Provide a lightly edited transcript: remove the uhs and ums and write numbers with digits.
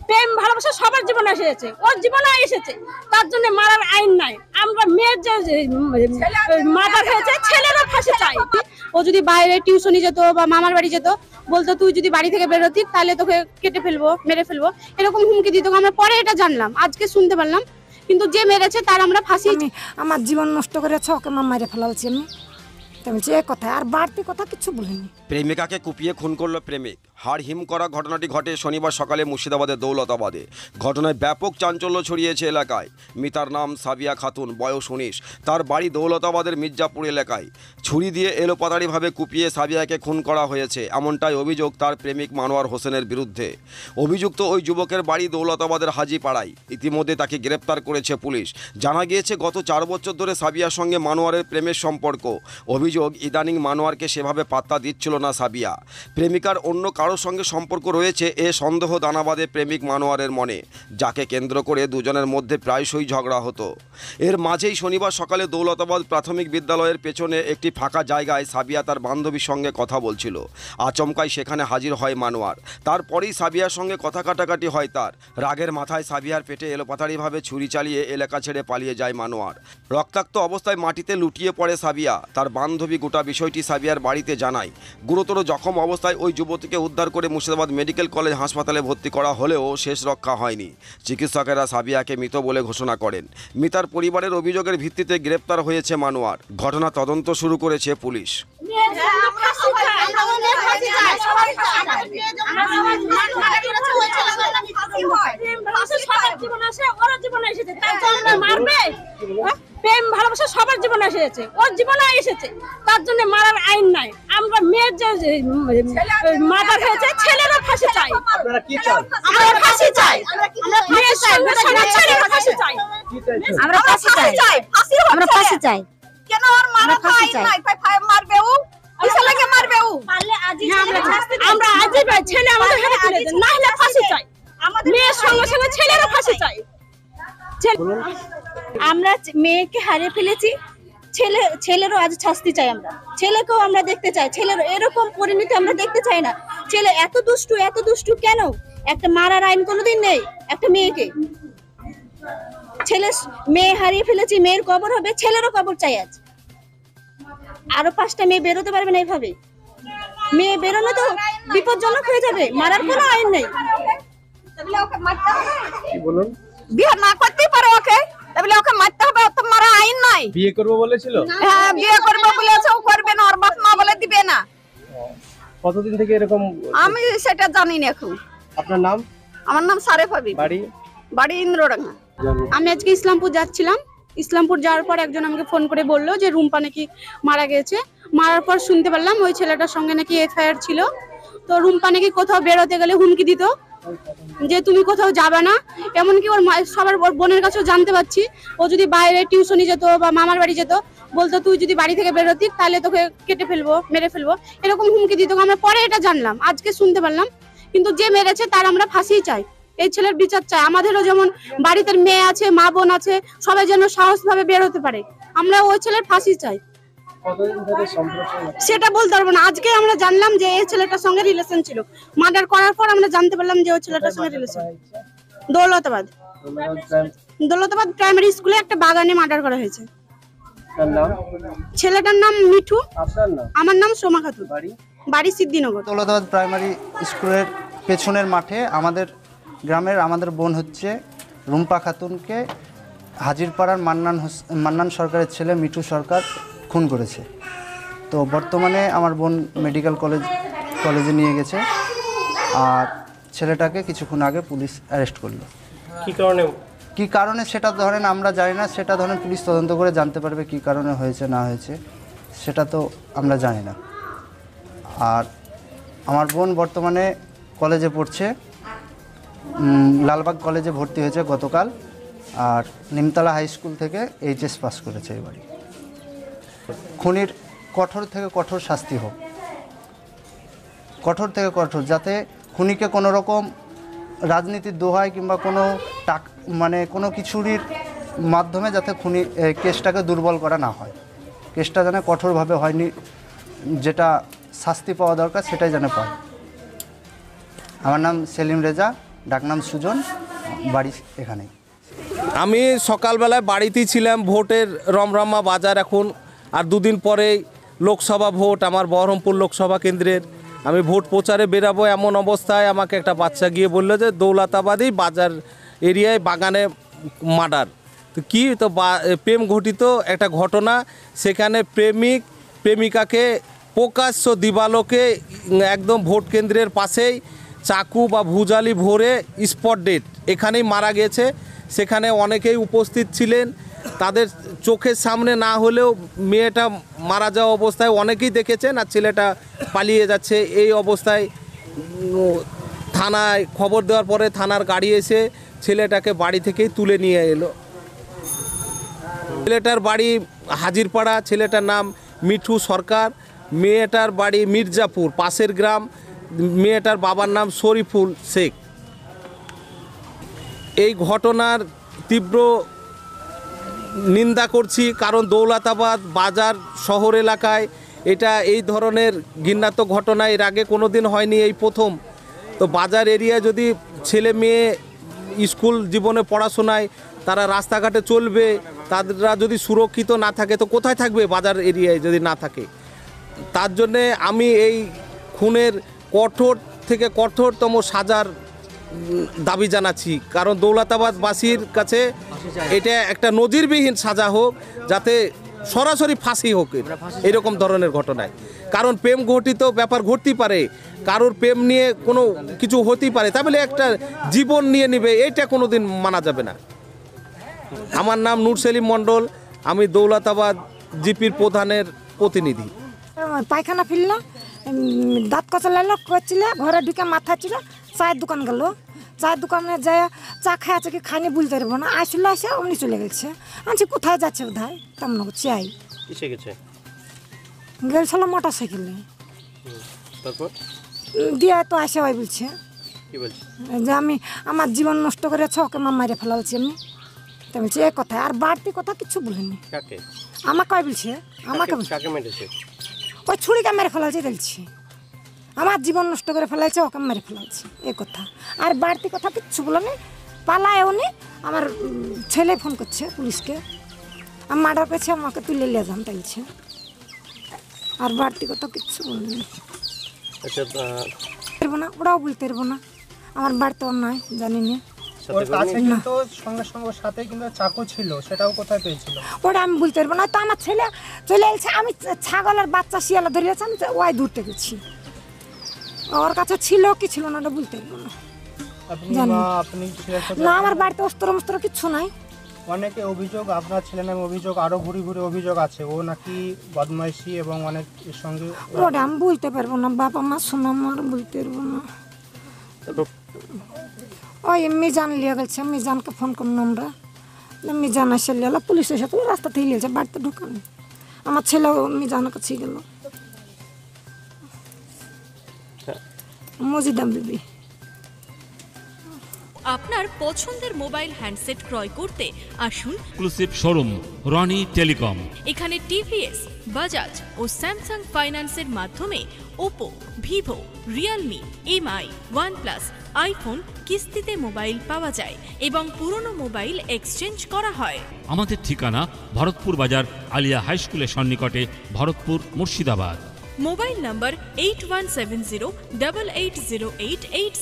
প্রেম ভালোবাসা সবার জীবনে এসেছে, ওর জীবনে এসেছে, তার জন্য মারার আইন নাই। আমরা মেয়ের যে মার্ডার হয়েছে ছেলেরও ফাঁসি চাই। ও যদি বাইরে টিউশনি যেত বা মামার বাড়ি যেত, বলতো তুই যদি বাড়ি থেকে বেরোতি তাহলে তোকে কেটে ফেলবো, মেরে ফেলবো, এরকম হুমকি দিত। আমরা পরে এটা জানলাম, আজকে শুনতে পারলাম। কিন্তু যে মেরেছে তার আমরা ফাঁসি। আমার জীবন নষ্ট করেছে, ওকে মারে ফেলালছি আমি। কথা আর বাড়তি কথা কিছু বলিনি। প্রেমিকাকে কুপিয়ে খুন করল প্রেমিক। হাড় হিম করা ঘটনাটি ঘটে শনিবার সকালে মুর্শিদাবাদের দৌলতাবাদে। ঘটনায় ব্যাপক চাঞ্চল্য ছড়িয়েছে এলাকায়। মিতার নাম সাবিয়া খাতুন, বয়স 19। তার বাড়ি দৌলতাবাদের মির্জাপুর এলাকায়। ছুরি দিয়ে এলোপাতাড়িভাবে কুপিয়ে সাবিয়াকে খুন করা হয়েছে, এমনটাই অভিযোগ তার প্রেমিক মানোয়ার হোসেনের বিরুদ্ধে। অভিযুক্ত ওই যুবকের বাড়ি দৌলতাবাদের হাজিপাড়ায়। ইতিমধ্যে তাকে গ্রেপ্তার করেছে পুলিশ। জানা গিয়েছে গত 4 বছর ধরে সাবিয়ার সঙ্গে মানোয়ারের প্রেমের সম্পর্ক। অভিযোগ ইদানিং মানোয়ারকে সেভাবে পাত্তা দিচ্ছিল না সাবিয়া। প্রেমিকার অন্য কারোর সঙ্গে সম্পর্ক রয়েছে এ সন্দেহ দানা বাঁধে প্রেমিক মানোয়ারের মনে, যাকে কেন্দ্র করে দুজনের মধ্যে প্রায়শই ঝগড়া হতো। এর মাঝেই শনিবার সকালে দৌলতাবাদ প্রাথমিক বিদ্যালয়ের পেছনে একটি ফাঁকা জায়গায় সাবিয়া তার বান্ধবীর সঙ্গে কথা বলছিল। আচমকাই সেখানে হাজির হয় মানোয়ার। তারপরেই সাবিয়ার সঙ্গে কথা কাটাকাটি হয় তার। রাগের মাথায় সাবিয়ার পেটে এলোপাতাড়িভাবে ছুরি চালিয়ে এলাকা ছেড়ে পালিয়ে যায় মানোয়ার। রক্তাক্ত অবস্থায় মাটিতে লুটিয়ে পড়ে সাবিয়া। তার বান্ধবী গোটা বিষয়টি সাবিয়ার বাড়িতে জানায়। গুরুতর জখম অবস্থায় ওই যুবতীকে উদ্ধার করে মুর্শিদাবাদ মেডিকেল কলেজ হাসপাতালে ভর্তি করা হলেও শেষ রক্ষা হয়নি। চিকিৎসকেরা সাবিয়াকে মৃত বলে ঘোষণা করেন। মিতার পরিবারের অভিযোগের ভিত্তিতে গ্রেপ্তার হয়েছে মানোয়ার। ঘটনা তদন্ত শুরু করেছে পুলিশ। প্রেম ভালোবাসা সবার জীবনে এসেছে, ওর জীবনে এসেছে, তার জন্য মারার আইন নাই। আমরা মেয়ের যে মার্ডার হয়েছে ছেলেরও ফাঁসি চাই। আমরা ফাঁসি চাই, মেয়ের ছেলের ফাঁসি চাই। আমরা ফাঁসি চাই, আমরা ফাঁসি চাই। কেন ওর মারা ফাঁসি চাই? মারবে ও, ছেলেকে মারবে ও। আমরা আজই পাই, ছেলে আমাদের হাতে তুলে দেন, না হলে ফাঁসি চাই। মেয়ের সঙ্গে সঙ্গে ছেলেরও ফাঁসি চাই। আমরা মেয়েকে হারিয়ে ফেলেছি, ছেলেরও আজ শাস্তি চাই। আমরা ছেলেকেও আমরা দেখতে চাই, ছেলের এরকম পরিণতি আমরা দেখতে চাই না। ছেলে এত দুষ্টু কেন? একটা মারার আইন কোনোদিন নেই একটা মেয়েকে। মেয়ে হারিয়ে ফেলেছি, মেয়ের কবর হবে, ছেলেরও কবর চাই আজ। আরো 5টা মেয়ে বেরোতে পারবে না এইভাবে। মেয়ে বেরোনো তো বিপজ্জনক হয়ে যাবে। মারার কোনো আইন নেই। বিয়ে না করতেই পারে ওকে, তাহলে ওকে মারতে হবে। তো মারা আইন নাই। বিয়ে করবো বলেছিল? হ্যাঁ, বিয়ে করবে বলেছে, ও করবে না, ওর বাপ মা বলে দিবে না। কতদিন থেকে এরকম? আমি সেটা জানি না এখন। আপনার নাম? আমার নাম সারেফ হাবিব, বাড়ি ইন্দ্রডাঙ্গা। আমি আজকে ইসলামপুর যাচ্ছিলাম। ইসলামপুর যাওয়ার পর একজন আমাকে ফোন করে বললো যে রুম্পা নাকি মারা গেছে। মারার পর শুনতে পারলাম ওই ছেলেটার সঙ্গে নাকি এফআইআর ছিল। তো রুম্পা নাকি কোথাও বেরোতে গেলে হুমকি দিত যে তুমি কোথাও যাবে না। এমনকি ওর সবার বোনের কাছেও জানতে পারছি, ও যদি বাইরে টিউশনি যেত বা মামার বাড়ি যেত, বলতো তুই যদি বাড়ি থেকে বেরোতি তাহলে তোকে কেটে ফেলবো, মেরে ফেলবো, এরকম হুমকি দিত। আমরা পরে এটা জানলাম, আজকে শুনতে পারলাম। কিন্তু যে মেরেছে তার আমরা ফাঁসি চাই, এই ছেলের বিচার চাই। আমাদেরও যেমন বাড়িতে মেয়ে আছে, মা বোন আছে, সবাই যেন সাহস ভাবে বের হতে পারে। আমরা ওই ছেলের ফাঁসি চাই। সেটা বলতে পারবো না। আজকে আমরা জানলাম যে এই ছেলেটার সঙ্গে রিলেশন ছিল। মার্ডার করার পর আমরা জানতে পারলাম যে ওই ছেলেটার সঙ্গে রিলেশন। দৌলতাবাদ প্রাইমারি স্কুলে একটা বাগানে মার্ডার করা হয়েছে। ছেলেটার নাম মিঠু। আমার নাম সোমা খাতুন, বাড়ি সিদ্ধিনগর। দৌলতাবাদ প্রাইমারি স্কুলের পেছনের মাঠে আমাদের গ্রামের আমাদের বোন হচ্ছে রুম্পা খাতুনকে হাজিরপাড়ার মান্নান সরকারের ছেলে মিঠু সরকার খুন করেছে। তো বর্তমানে আমার বোন মেডিকেল কলেজে নিয়ে গেছে। আর ছেলেটাকে কিছুক্ষণ আগে পুলিশ অ্যারেস্ট করলো। কি কারণে সেটা ধরেন আমরা জানি না। সেটা ধরেন পুলিশ তদন্ত করে জানতে পারবে কি কারণে হয়েছে না হয়েছে, সেটা তো আমরা জানি না। আর আমার বোন বর্তমানে কলেজে পড়ছে, লালবাগ কলেজে ভর্তি হয়েছে গতকাল। আর নিমতলা হাই স্কুল থেকে এইচএস পাস করেছে এবারে। খুনির কঠোর থেকে কঠোর শাস্তি হোক, কঠোর থেকে কঠোর, যাতে খুনিকে কোনো রকম রাজনীতির দোহায় কিংবা কোনো কোনো কিছুরির মাধ্যমে যাতে খুনি কেসটাকে দুর্বল করা না হয়। কেসটা যেন কঠোরভাবে হয়নি, যেটা শাস্তি পাওয়া দরকার সেটাই যেন পায়। আমার নাম সেলিম রেজা, ডাকনাম সুজন, বাড়ি এখানেই। আমি সকালবেলায় বাড়িতেই ছিলাম, ভোটের রমরমা বাজার এখন, আর দুদিন পরেই লোকসভা ভোট আমার বহরমপুর লোকসভা কেন্দ্রের। আমি ভোট প্রচারে বেরাবো এমন অবস্থায় আমাকে একটা বাচ্চা গিয়ে বললো যে দৌলতাবাদী বাজার এরিয়ায় বাগানে মার্ডার। তো কী, তো প্রেম ঘটিত একটা ঘটনা। সেখানে প্রেমিকাকে প্রকাশ্য দিবালোকে একদম ভোট কেন্দ্রের পাশেই চাকু বা ভুজালি ভরে স্পট ডেট এখানেই মারা গেছে। সেখানে অনেকেই উপস্থিত ছিলেন, তাদের চোখের সামনে না হলেও মেয়েটা মারা যাওয়া অবস্থায় অনেকেই দেখেছেন, আর ছেলেটা পালিয়ে যাচ্ছে। এই অবস্থায় থানায় খবর দেওয়ার পরে থানার গাড়ি এসে ছেলেটাকে বাড়ি থেকেই তুলে নিয়ে এলো। ছেলেটার বাড়ি হাজিরপাড়া, ছেলেটার নাম মিঠু সরকার, মেয়েটার বাড়ি মির্জাপুর পাশের গ্রাম, মেয়েটার বাবার নাম শরীফুল শেখ। এই ঘটনার তীব্র নিন্দা করছি, কারণ দৌলতাবাদ বাজার শহর এলাকায় এটা এই ধরনের ঘৃণাত্মক ঘটনা এর আগে কোনো দিন হয়নি, এই প্রথম। তো বাজার এরিয়ায় যদি ছেলে মেয়ে স্কুল জীবনে পড়াশোনায় তারা রাস্তাঘাটে চলবে, তারা যদি সুরক্ষিত না থাকে তো কোথায় থাকবে বাজার এরিয়ায় যদি না থাকে। তার জন্যে আমি এই খুনের কঠোর থেকে কঠোরতম সাজার দাবি জানাচ্ছি, কারণ দৌলতাবাদবাসীর কাছে এটা একটা নজিরবিহীন সাজা হোক, যাতে সরাসরি ফাঁসি হোক এরকম ধরনের ঘটনায়। কারণ প্রেম ঘটিত ব্যাপার ঘটতেই পারে, কারোর প্রেম নিয়ে কোনো কিছু হতেই পারে, তাহলে একটা জীবন নিয়ে নেবে, এটা কোনো দিন মানা যাবে না। আমার নাম নূর সেলিম মণ্ডল, আমি দৌলতাবাদ জিপির প্রধানের প্রতিনিধি। পায়খানা ফিরল, দাঁত কচলাইলো, করছিল, ঘরে ঢুকে মাথা ছিল, চায়ের দোকান গেল, চায়ের দোকানে যায় চা খাই আছে কি খাইনি বলতে পারবো না, আসলে আসে অমনি চলে গেছে। আনছি কোথায় যাচ্ছে বোধহয়, তেমন চাই গেছিল মোটর সাইকেলে, দিয়ে তো আসে ওই বলছে যে আমি আমার জীবন নষ্ট করেছে, ওকে মা মারে ফেলালছি আমি। তা বলছে এ কথায়, আর বাড়তি কথা কিছু বলিনি। আমাকে ওই বলছে, আমাকে ওই ছুরিকে মেরে ফেলালছে বলছি, আমার জীবন নষ্ট করে ফেলাইছে, ওকে মেরে ফেলালছে, এ কথা। আর বাড়তি কথা কিচ্ছু বলেনি, পালায় উনি। আমার ছেলে ফোন করছে পুলিশকে, আমি মার্ডার পেয়েছি, আমাকে তুলে নিয়ে যান তাইছে। আর বাড়তি কথা কিচ্ছু বলেনি, পারবো না, ওরাও বলতে পারবো না, আমার বাড়িতে ওর নাই, জানি না। ওটা আমি বলতে পারবো না, তো আমার ছেলে চলে এসেছে, আমি ছাগলের বাচ্চা শিয়ালা ধরিয়েছি, আমি ওই দূরতে গেছি, ওর কাছে ছিল কি ছিল না ওটা বলতে পারবো না। না, আমার বাড়িতে অস্ত্র মস্ত্র কিচ্ছু নাই। অনেকে অভিযোগ, আপনার ছেলে নামে অভিযোগ, আরো ঘুরি ঘুরি অভিযোগ আছে, ও নাকি বদমাইশি এবং অনেক এর সঙ্গে। ওটা আমি বলতে পারবো না, বাবা মা শোনা আমার বলতে পারবো না। ওই মিজান লিয়ে গেছে, মিজানকে ফোন করুন আমরা, মিজান এসে লিয়ে পুলিশের সাথে রাস্তা থেকে লিয়েছে, বাড়িতে ঢুকানো। আমার ছেলেও মিজানের কাছে গেল, মজিদা বিবি। আপনার পছন্দের মোবাইল হ্যান্ডসেট ক্রয় করতে আসুন এক্সক্লুসিভ শোরুম রনি টেলিকম। এখানে টিভিএস, বাজাজ ও স্যামসাং ফাইন্যান্সের মাধ্যমে Oppo, Vivo, Realme, MI, OnePlus, iPhone কিস্তিতে মোবাইল পাওয়া যায় এবং পুরনো মোবাইল এক্সচেঞ্জ করা হয়। আমাদের ঠিকানা ভরতপুর বাজার আলিয়া হাই স্কুলের সন্নিকটে, ভরতপুর, মুর্শিদাবাদ। মোবাইল নম্বর 8170880880।